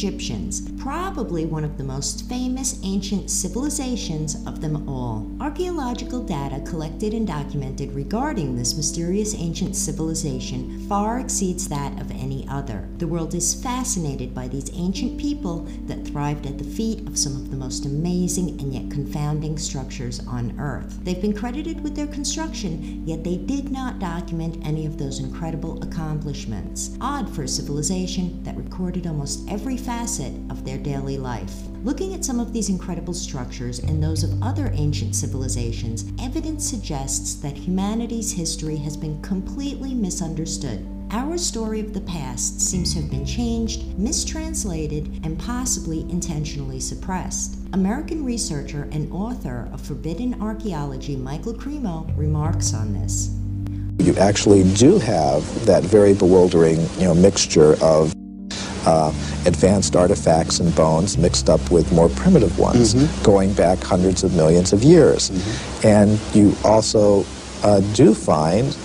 Egyptians, probably one of the most famous ancient civilizations of them all. Archaeological data collected and documented regarding this mysterious ancient civilization far exceeds that of any other. The world is fascinated by these ancient people that thrived at the feet of some of the most amazing and yet confounding structures on Earth. They've been credited with their construction, yet they did not document any of those incredible accomplishments. Odd for a civilization that recorded almost every facet of their daily life. Looking at some of these incredible structures and those of other ancient civilizations, evidence suggests that humanity's history has been completely misunderstood. Our story of the past seems to have been changed, mistranslated, and possibly intentionally suppressed. American researcher and author of Forbidden Archaeology, Michael Cremo, remarks on this. You actually do have that very bewildering, mixture of advanced artifacts and bones mixed up with more primitive ones, going back hundreds of millions of years. And you also do find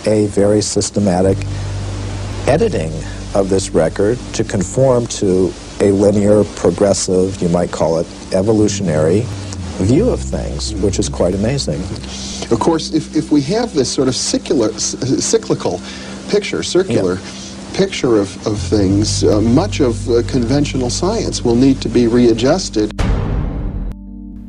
a very systematic editing of this record to conform to a linear, progressive, you might call it evolutionary view of things, which is quite amazing. Of course, if we have this sort of cyclical picture, circular picture of things, much of conventional science will need to be readjusted.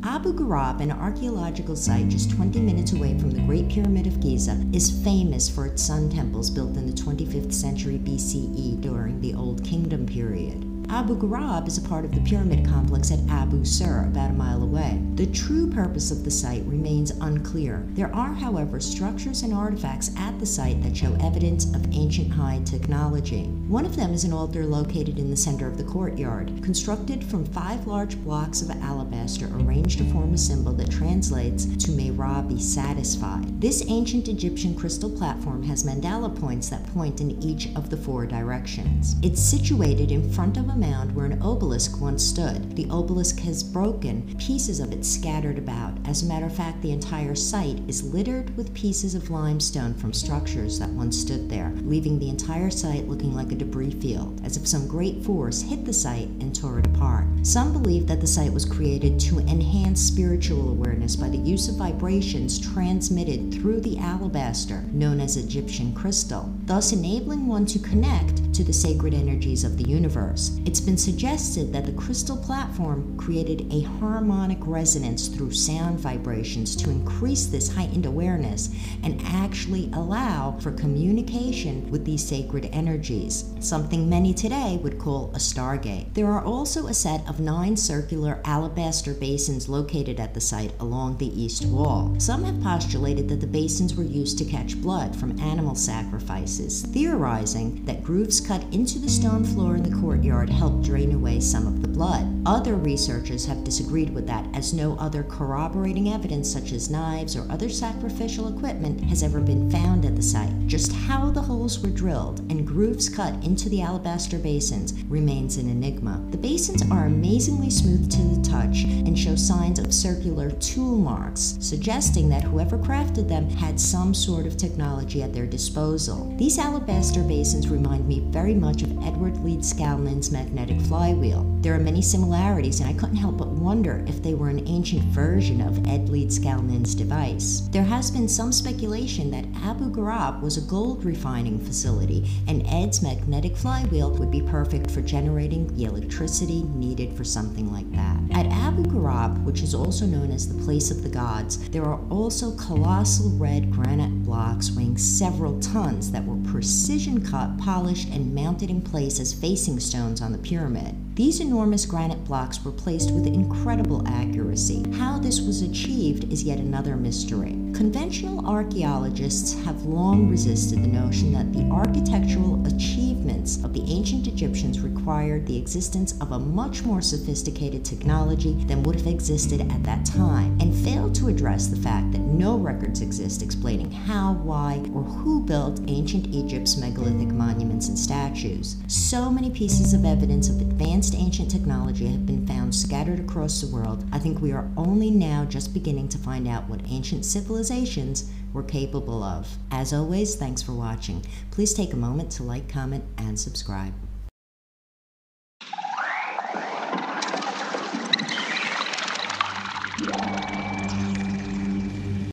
Abu Ghurab, an archaeological site just 20 minutes away from the Great Pyramid of Giza, is famous for its sun temples built in the 25th century BCE during the Old Kingdom period. Abu Ghurab is a part of the pyramid complex at Abu Sur, about a mile away. The true purpose of the site remains unclear. There are, however, structures and artifacts at the site that show evidence of ancient high technology. One of them is an altar located in the center of the courtyard, constructed from 5 large blocks of alabaster arranged to form a symbol that translates to "May Ra be satisfied." This ancient Egyptian crystal platform has mandala points that point in each of the 4 directions. It's situated in front of a mound where an obelisk once stood. The obelisk has broken, pieces of it scattered about. As a matter of fact, the entire site is littered with pieces of limestone from structures that once stood there, leaving the entire site looking like a debris field, as if some great force hit the site and tore it apart. Some believe that the site was created to enhance spiritual awareness by the use of vibrations transmitted through the alabaster, known as Egyptian crystal, thus enabling one to connect to the sacred energies of the universe. It's been suggested that the crystal platform created a harmonic resonance through sound vibrations to increase this heightened awareness and actually allow for communication with these sacred energies, something many today would call a stargate. There are also a set of 9 circular alabaster basins located at the site along the east wall. Some have postulated that the basins were used to catch blood from animal sacrifices, theorizing that grooves cut into the stone floor in the courtyard helped drain away some of the blood. Other researchers have disagreed with that, as no other corroborating evidence such as knives or other sacrificial equipment has ever been found at the site. Just how the holes were drilled and grooves cut into the alabaster basins remains an enigma. The basins are amazingly smooth to the touch and show signs of circular tool marks, suggesting that whoever crafted them had some sort of technology at their disposal. These alabaster basins remind me very much of Edward Leedskalnin's magnetic flywheel. There are many similarities, and I couldn't help but wonder if they were an ancient version of Ed Leedskalnin's device. There has been some speculation that Abu Ghurab was a gold refining facility, and Ed's magnetic flywheel would be perfect for generating the electricity needed for something like that. At Abu Ghurab, which is also known as the Place of the Gods, there are also colossal red granite blocks weighing several tons that were precision cut, polished, and mounted in place as facing stones on the pyramid. These enormous granite blocks were placed with incredible accuracy. How this was achieved is yet another mystery. Conventional archaeologists have long resisted the notion that the architectural achievements of the ancient Egyptians required the existence of a much more sophisticated technology than would have existed at that time, and failed to address the fact that no records exist explaining how, why, or who built ancient Egypt's megalithic monuments and statues. So many pieces of evidence of advanced ancient technology have been found scattered across the world. I think we are only now just beginning to find out what ancient civilizations were capable of. As always, thanks for watching. Please take a moment to like, comment, and subscribe.